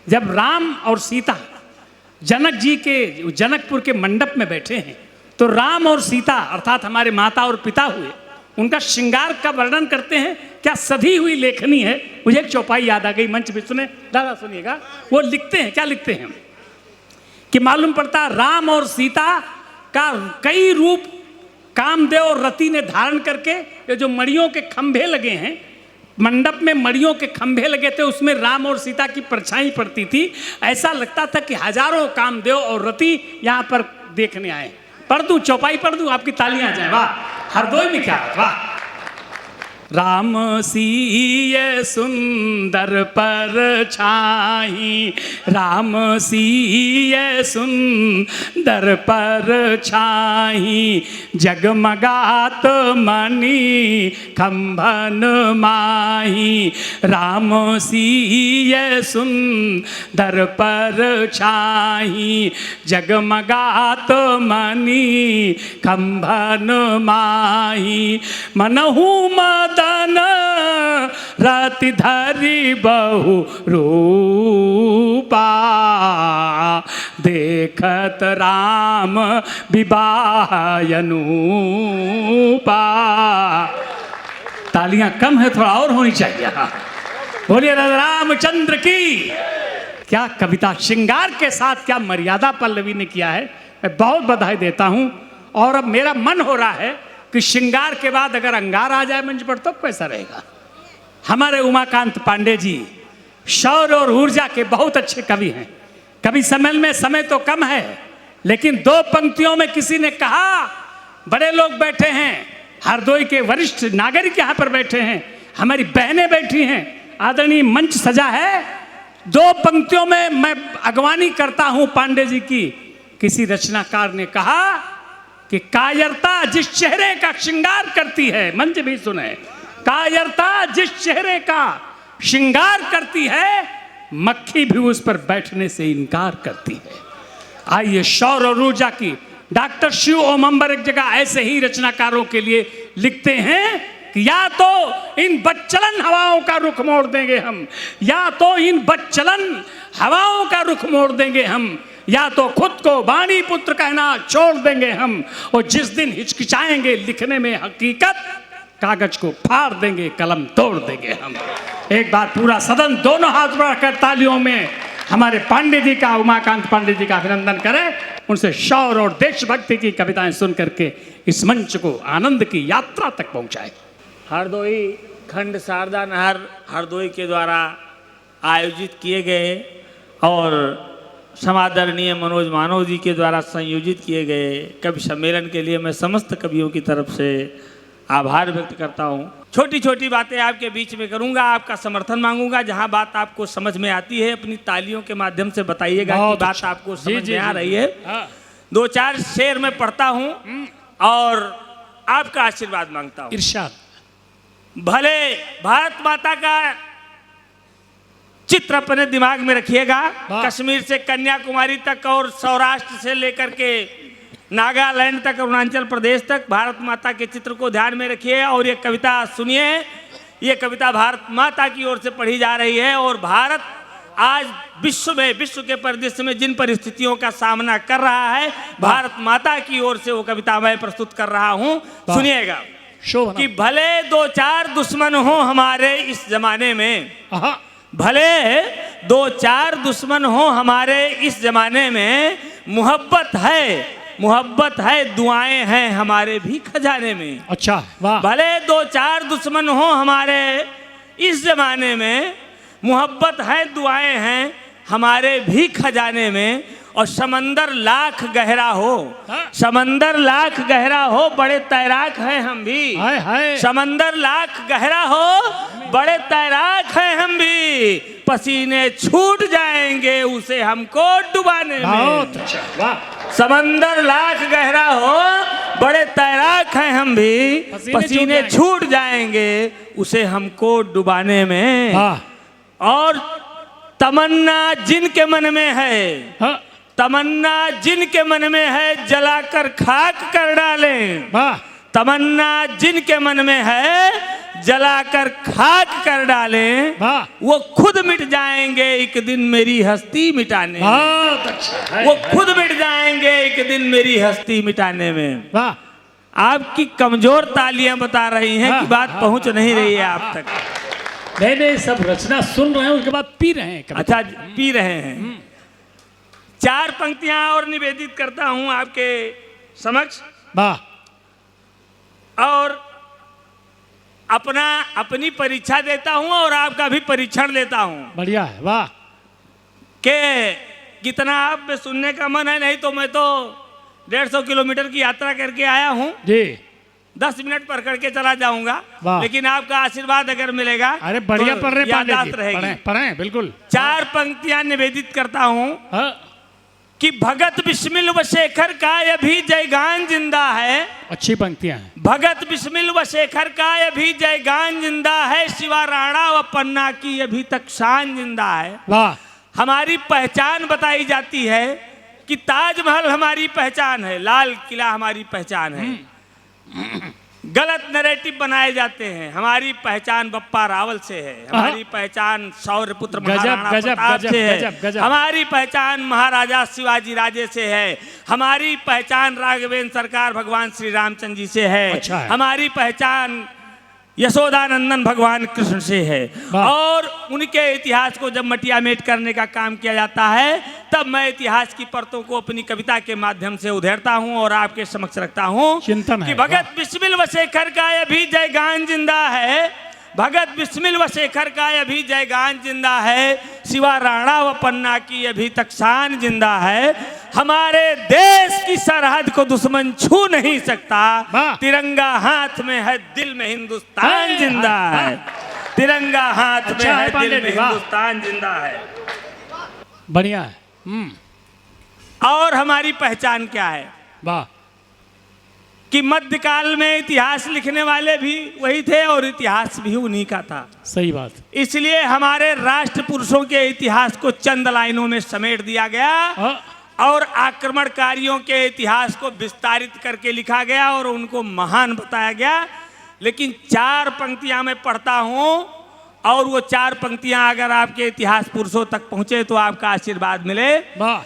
जब राम और सीता जनक जी के जनकपुर के मंडप में बैठे हैं तो राम और सीता अर्थात हमारे माता और पिता हुए, उनका श्रृंगार का वर्णन करते हैं। क्या सधी हुई लेखनी है। मुझे एक चौपाई याद आ गई, मंच पे सुने दादा, सुनिएगा। वो लिखते हैं, क्या लिखते हैं कि मालूम पड़ता राम और सीता का कई रूप कामदेव और रति ने धारण करके, ये जो मड़ियों के खंभे लगे हैं, मंडप में मड़ियों के खंभे लगे थे, उसमें राम और सीता की परछाई पड़ती थी। ऐसा लगता था कि हजारों कामदेव और रति यहाँ पर देखने आए। पढ़ दूं, चौपाई पढ़ दूं, आपकी तालियां आ जाए। वाह, हरदोई में क्या, वाह। राम सीय सुंदर परछाई, राम सीय सुंदर परछाई, जगमगात मणि खंभन माही। राम सीय सुंदर परछाई, जगमगात मणि खंभन माही। मनहु मदन रति धरि बहु रूपा, देखत राम विवाह अनूपा। तालियां कम है, थोड़ा और होनी चाहिए। बोलिए रामचंद्र की। क्या कविता, श्रृंगार के साथ क्या मर्यादा पल्लवी ने किया है। मैं बहुत बधाई देता हूं। और अब मेरा मन हो रहा है कि श्रृंगार के बाद अगर अंगार आ जाए मंच पर तो कैसा रहेगा। हमारे उमाकांत पांडे जी शौर्य और ऊर्जा के बहुत अच्छे कवि हैं। कवि सम्मेलन में समय तो कम है, लेकिन दो पंक्तियों में किसी ने कहा, बड़े लोग बैठे हैं, हरदोई के वरिष्ठ नागरिक यहाँ पर बैठे हैं, हमारी बहनें बैठी हैं, आदरणीय मंच सजा है। दो पंक्तियों में मैं अगवानी करता हूं पांडे जी की। किसी रचनाकार ने कहा कि कायरता जिस चेहरे का श्रृंगार करती है, मंच भी सुने, कायरता जिस चेहरे का श्रृंगार करती है, मक्खी भी उस पर बैठने से इनकार करती है। आइए शौर्य और ऊर्जा की। डॉक्टर शिव ओमंबर एक जगह ऐसे ही रचनाकारों के लिए लिखते हैं कि या तो इन बच्चलन हवाओं का रुख मोड़ देंगे हम, या तो इन बच्चलन हवाओं का रुख मोड़ देंगे हम, या तो खुद को वाणी पुत्र कहना छोड़ देंगे हम। और जिस दिन हिचकिचाएंगे लिखने में हकीकत, कागज को फाड़ देंगे, कलम तोड़ देंगे हम। एक बार पूरा सदन दोनों हाथ बढ़ाकर तालियों में हमारे पांडे जी का, उमाकांत पांडे जी का अभिनंदन करें। उनसे शौर्य और देशभक्ति की कविताएं सुन करके इस मंच को आनंद की यात्रा तक पहुंचाए। हरदोई खंड शारदा नहर हरदोई के द्वारा आयोजित किए गए और समादरणीय मनोज मानव जी के द्वारा संयोजित किए गए कवि सम्मेलन के लिए मैं समस्त कवियों की तरफ से आभार व्यक्त करता हूँ। छोटी छोटी बातें आपके बीच में करूँगा, आपका समर्थन मांगूंगा। जहाँ बात आपको समझ में आती है अपनी तालियों के माध्यम से बताइएगा कि बात आपको समझ में आ रही है। दो चार शेर मैं पढ़ता हूँ और आपका आशीर्वाद मांगता हूँ। इरशाद। भले भारत माता का चित्र अपने दिमाग में रखिएगा। कश्मीर से कन्याकुमारी तक और सौराष्ट्र से लेकर के नागालैंड तक, अरुणाचल प्रदेश तक भारत माता के चित्र को ध्यान में रखिए और ये कविता सुनिए। ये कविता भारत माता की ओर से पढ़ी जा रही है और भारत आज विश्व के परिदृश्य में जिन परिस्थितियों का सामना कर रहा है, भारत माता की ओर से वो कविता मैं प्रस्तुत कर रहा हूँ। सुनिएगा कि भले दो चार दुश्मन हो हमारे इस जमाने में, भले दो चार दुश्मन हो हमारे इस जमाने में, मोहब्बत है दुआएं हैं हमारे भी खजाने में। अच्छा, वाह। भले दो चार दुश्मन हो हमारे इस जमाने में, मोहब्बत है दुआएं हैं हमारे भी खजाने में। और समंदर लाख गहरा हो, समंदर लाख गहरा हो, बड़े तैराक हैं हम भी। समंदर लाख गहरा हो, बड़े तैराक हैं हम भी। पसीने छूट जाएंगे उसे हमको डुबाने में। समंदर लाख गहरा हो, बड़े तैराक हैं हम भी। पसीने छूट जाएंगे उसे हमको डुबाने में। और तमन्ना जिनके मन में है, तमन्ना जिनके मन में है, जलाकर खाक कर डालें। तमन्ना जिनके मन में है, जलाकर खाक कर डालें, वाह वो खुद मिट जाएंगे एक दिन मेरी हस्ती मिटाने में। बहुत अच्छा है। वो खुद मिट जाएंगे एक दिन मेरी हस्ती मिटाने में। वाह आपकी कमजोर तालियां बता रही हैं कि बात पहुंच नहीं रही है आप तक। नहीं सब रचना सुन रहे हैं, उसके बाद पी रहे हैं कविता। अच्छा, पी रहे हैं। 4 पंक्तियां और निवेदित करता हूं आपके समक्ष, वाह और अपनी परीक्षा देता हूं और आपका भी परीक्षण लेता हूं बढ़िया है। वाह कि कितना आप में सुनने का मन है। नहीं तो मैं तो 150 किलोमीटर की यात्रा करके आया हूं, जी 10 मिनट पर करके चला जाऊंगा, वाह। लेकिन आपका आशीर्वाद अगर मिलेगा अरे बढ़िया तो पढ़ रहे पांडे यादाश्त जी, रहेगी। पढ़ें बिल्कुल। 4 पंक्तियां निवेदित करता हूं हाँ, कि भगत बिस्मिल व शेखर का अभी जयगान जिंदा है। अच्छी पंक्तियां हैं। भगत बिस्मिल व शेखर का अभी जयगान जिंदा है, शिवा राणा व पन्ना की अभी तक शान जिंदा है। वाह हमारी पहचान बताई जाती है कि ताजमहल हमारी पहचान है, लाल किला हमारी पहचान है। गलत नैरेटिव बनाए जाते हैं। हमारी पहचान बप्पा रावल से है, हमारी पहचान शौर्यपुत्र महाराणा प्रताप से है, हमारी पहचान महाराजा शिवाजी राजे से है, हमारी पहचान राघवेंद्र सरकार भगवान श्री रामचंद्र जी से है, अच्छा है। हमारी पहचान यशोदानंदन भगवान कृष्ण से है। और उनके इतिहास को जब मटियामेट करने का काम किया जाता है, तब मैं इतिहास की परतों को अपनी कविता के माध्यम से उधेड़ता हूं और आपके समक्ष रखता हूं चिंतन कि है। भगत बिस्मिल व शेखर का अभी जयगान जिंदा है। भगत बिस्मिल व शेखर का अभी जयगान जिंदा है, शिवा राणा व पन्ना की अभी तक शान जिंदा है। हमारे देश की सरहद को दुश्मन छू नहीं सकता। तिरंगा हाथ में है, दिल में हिंदुस्तान जिंदा है। तिरंगा हाथ में है, दिल में हिंदुस्तान जिंदा है। बढ़िया है। और हमारी पहचान क्या है? वाह कि मध्यकाल में इतिहास लिखने वाले भी वही थे और इतिहास भी उन्हीं का था। सही बात। इसलिए हमारे राष्ट्र पुरुषों के इतिहास को चंद लाइनों में समेट दिया गया और आक्रमणकारियों के इतिहास को विस्तारित करके लिखा गया और उनको महान बताया गया। लेकिन 4 पंक्तियां मैं पढ़ता हूं और वो 4 पंक्तियां अगर आपके इतिहास पुरुषों तक पहुंचे तो आपका आशीर्वाद मिले। वाह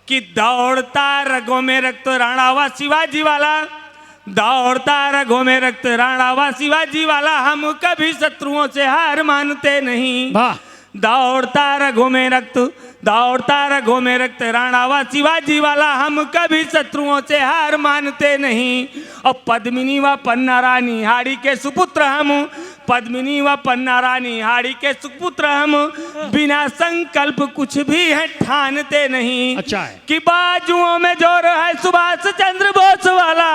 कि दौड़ता रगों में रक्त राणावा शिवाजी वाला, दौड़ता रगों में रक्त राणावा शिवाजी वाला, हम कभी शत्रुओं से हार मानते नहीं। वाह दौड़ता रगों में रक्त, दौड़ता रगों में रक्त राणावा शिवाजी वाला, हम कभी शत्रुओं से हार मानते नहीं। और पद्मिनी व पन्ना रानी हाड़ी के सुपुत्र हम, पद्मिनी व पन्ना रानी हाड़ी के सुपुत्र हम, बिना संकल्प कुछ भी है ठानते नहीं। अच्छा है। कि बाजुओं में जोर है सुभाष चंद्र बोस वाला,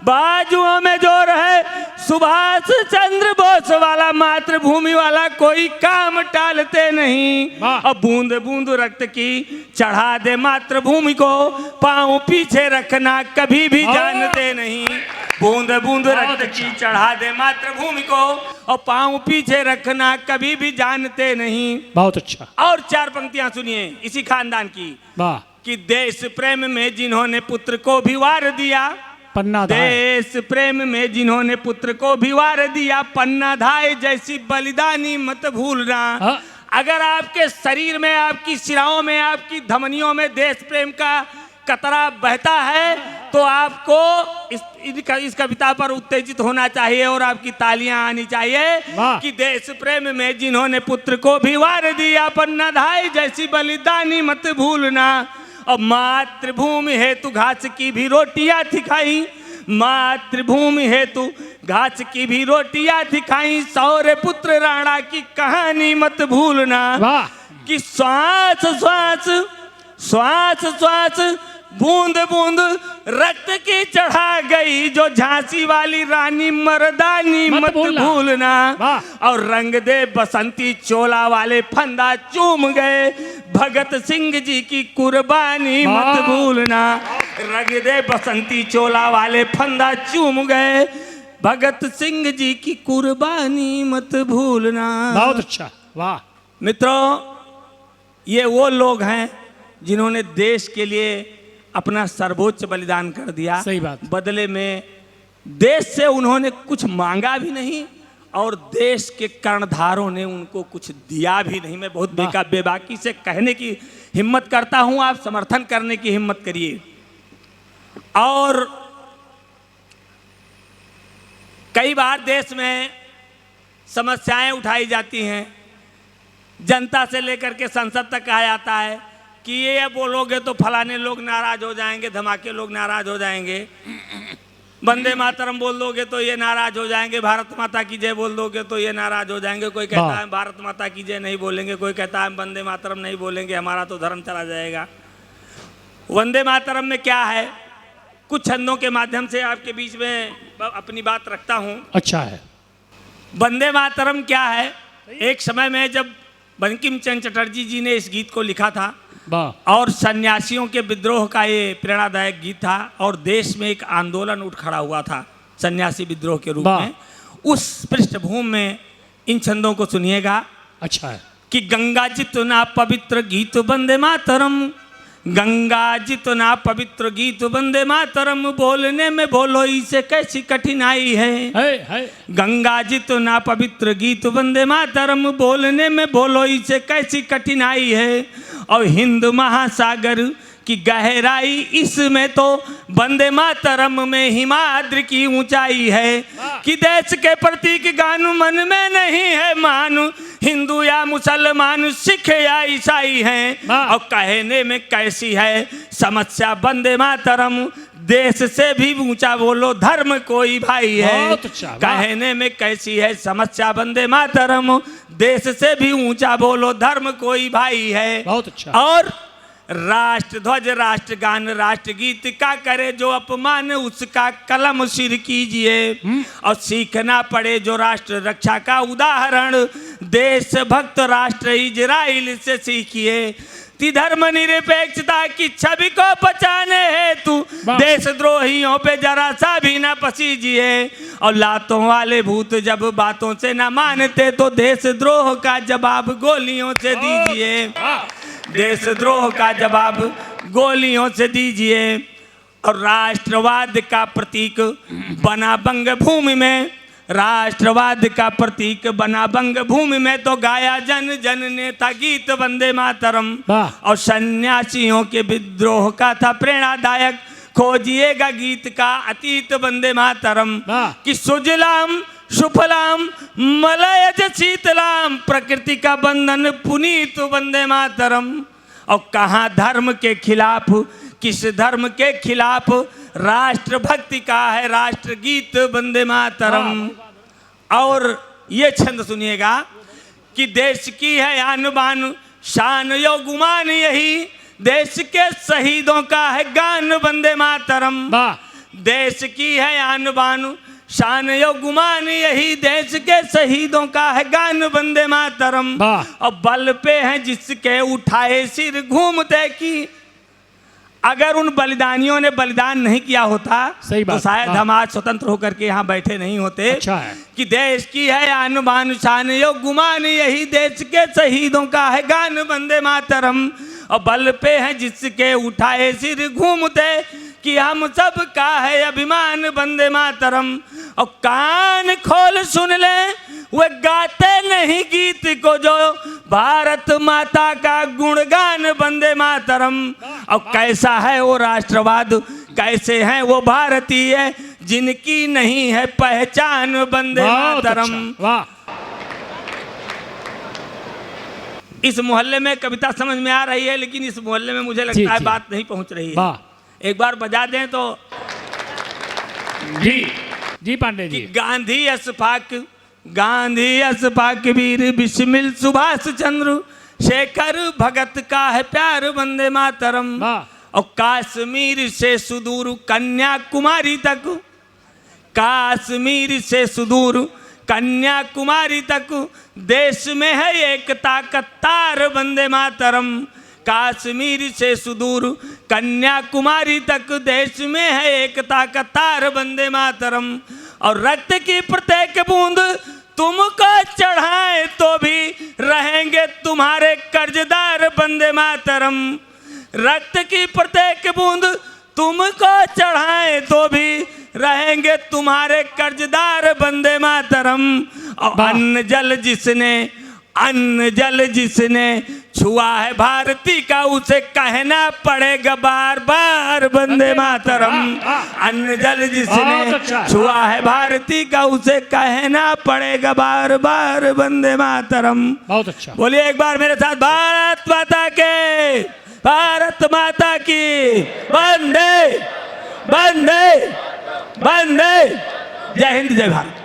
बाजुओं में जोर है सुभाष चंद्र बोस वाला, मातृभूमि वाला कोई काम टालते नहीं। अब बूंद बूंद रक्त की चढ़ा दे मातृभूमि को, पांव पीछे रखना कभी भी जानते नहीं। बूंद बूंद रक्त की चढ़ा दे मातृभूमि को और पांव पीछे रखना कभी भी जानते नहीं। बहुत अच्छा। और 4 पंक्तियां सुनिए इसी खानदान की। वाह कि देश प्रेम में जिन्होंने पुत्र को भी वार दिया, पन्ना धाय, देश प्रेम में जिन्होंने पुत्र को भी वार दिया, पन्ना धाय जैसी बलिदानी मत भूलना। अगर आपके शरीर में, आपकी शिराओं में, आपकी धमनियों में देश प्रेम का कतरा बहता है तो आपको इस कविता पर उत्तेजित होना चाहिए और आपकी तालियां आनी चाहिए। कि देश प्रेम में जिन्होंने पुत्र को भी वार दिया, पन्ना धाय जैसी बलिदानी मत भूलना। और मातृभूमि हेतु घास की भी रोटियां दिखाई, मातृभूमि हेतु घास की भी रोटियां दिखाई, शौर्य पुत्र राणा की कहानी मत भूलना। कि श्वास श्वास श्वास श्वास बूंद बूंद रक्त की चढ़ा गई, जो झांसी वाली रानी मर्दानी मत भूलना। और रंग दे बसंती चोला वाले फंदा चूम गए, भगत सिंह जी की कुर्बानी मत भूलना। रंग दे बसंती चोला वाले फंदा चूम गए, भगत सिंह जी की कुर्बानी मत भूलना। बहुत अच्छा। वाह मित्रों, ये वो लोग हैं जिन्होंने देश के लिए अपना सर्वोच्च बलिदान कर दिया। सही बात। बदले में देश से उन्होंने कुछ मांगा भी नहीं और देश के कर्णधारों ने उनको कुछ दिया भी नहीं। मैं बहुत बेबाकी से कहने की हिम्मत करता हूं, आप समर्थन करने की हिम्मत करिए। और कई बार देश में समस्याएं उठाई जाती हैं, जनता से लेकर के संसद तक कहा जाता है कि ये बोलोगे तो फलाने लोग नाराज हो जाएंगे, धमाके लोग नाराज हो जाएंगे, वंदे मातरम बोल दोगे तो ये नाराज हो जाएंगे, भारत माता की जय बोल दोगे तो ये नाराज हो जाएंगे। कोई कहता है भारत माता की जय नहीं बोलेंगे, कोई कहता है वंदे मातरम नहीं बोलेंगे, हमारा तो धर्म चला जाएगा। वंदे मातरम में क्या है, कुछ छंदों के माध्यम से आपके बीच में अपनी बात रखता हूं। अच्छा है। वंदे मातरम क्या है, एक समय में जब बंकिम चंद्र चटर्जी जी ने इस गीत को लिखा था और सन्यासियों के विद्रोह का ये प्रेरणादायक गीत था और देश में एक आंदोलन उठ खड़ा हुआ था सन्यासी विद्रोह के रूप में, उस पृष्ठभूमि में इन छंदों को सुनिएगा। अच्छा है। कि गंगा जितना पवित्र गीत वंदे मातरम, गंगा जितना पवित्र गीत वंदे मातरम, बोलने में बोलो इसे कैसी कठिनाई है। गंगा जितना पवित्र गीत वंदे मातरम, बोलने में बोलो इसे कैसी कठिनाई है। और हिंद महासागर की गहराई इसमें तो वंदे मातरम में हिमाद्री की ऊंचाई है। कि देश के प्रतीक गान मन में नहीं है मान, हिंदू या मुसलमान, सिख या ईसाई हैं। और कहने में कैसी है समस्या वंदे मातरम, देश से भी ऊंचा बोलो धर्म कोई भाई है। कहने में कैसी है समस्या वंदे मातरम, देश से भी ऊंचा बोलो धर्म कोई भाई है। बहुत अच्छा। और राष्ट्र ध्वज, राष्ट्रगान, राष्ट्रगीत का करे जो अपमान, उसका कलम सिर कीजिए। और सीखना पड़े जो राष्ट्र रक्षा का उदाहरण, देशभक्त राष्ट्र इजराइल से सीखिए। धर्म निरपेक्षता की छवि को बचाने हेतु देशद्रोहियों पे जरा सा भी न पसीजिए। और लातों वाले भूत जब बातों से न मानते तो देशद्रोह का जवाब गोलियों से दीजिए। देशद्रोह का जवाब गोलियों से दीजिए। और राष्ट्रवाद का प्रतीक बना बंग भूमि में, राष्ट्रवाद का प्रतीक बना बंग भूमि में तो गाया जन जन ने था गीत वंदे मातरम। और सन्यासियों के विद्रोह का था प्रेरणादायक, खोजिएगा गीत का अतीत वंदे मातरम। कि सुजलाम सुफलाम मलयज शीतलाम, प्रकृति का बंधन पुनीत वंदे मातरम। और कहाँ धर्म के खिलाफ, किस धर्म के खिलाफ, राष्ट्रभक्ति का है राष्ट्रगीत वंदे मातरम। और ये छंद सुनिएगा कि देश की है आन बान शान यो गुमान, यही देश के शहीदों का है गान वंदे मातरम। देश की है आन बान शान यो गुमान, यही देश के शहीदों का है गान वंदे मातरम। और बल पे है जिसके उठाए सिर घूमते की, अगर उन बलिदानियों ने बलिदान नहीं किया होता तो शायद हम आज स्वतंत्र होकर के यहाँ बैठे नहीं होते। अच्छा है। कि देश की है आन बान शान यो गुमान, यही देश के शहीदों का है गान वंदे मातरम। और बल पे है जिसके उठाए सिर घूमते कि हम सब का है अभिमान वंदे मातरम। और कान खोल सुन ले वे गाते नहीं गीत को जो भारत माता का गुणगान वंदे मातरम। और कैसा है वो राष्ट्रवाद, कैसे हैं वो भारतीय, जिनकी नहीं है पहचान वंदे मातरम। वाह। इस मोहल्ले में कविता समझ में आ रही है, लेकिन इस मोहल्ले में मुझे लगता है बात नहीं पहुंच रही है। एक बार बजा दें तो। जी जी पांडे जी। गांधी अशफाक, गांधी अशफाक वीर बिस्मिल सुभाष चंद्र, शेखर भगत का है प्यार वंदे मातरम। और कश्मीर से सुदूर कन्याकुमारी तक, कश्मीर से सुदूर कन्याकुमारी तक देश में है एकता का तार वंदे मातरम। कश्मीर से सुदूर कन्याकुमारी तक देश में है एकता का तार वंदे मातरम। और रक्त की प्रत्येक बूंद तुमको चढ़ाए तो भी रहेंगे तुम्हारे कर्जदार वंदे मातरम। रक्त की प्रत्येक बूंद तुमको चढ़ाएं तो भी रहेंगे तुम्हारे कर्जदार। वंदे मातरम। और अन्न जल जिसने छुआ है भारती का उसे कहना पड़ेगा बार बार। वंदे मातरम। अन्न जल जिसने छुआ है भारती का उसे कहना पड़ेगा बार बार। वंदे मातरम। बहुत अच्छा। बोलिए एक बार मेरे साथ, भारत माता के, भारत माता की वंदे वंदे वंदे। जय हिंद जय भारत।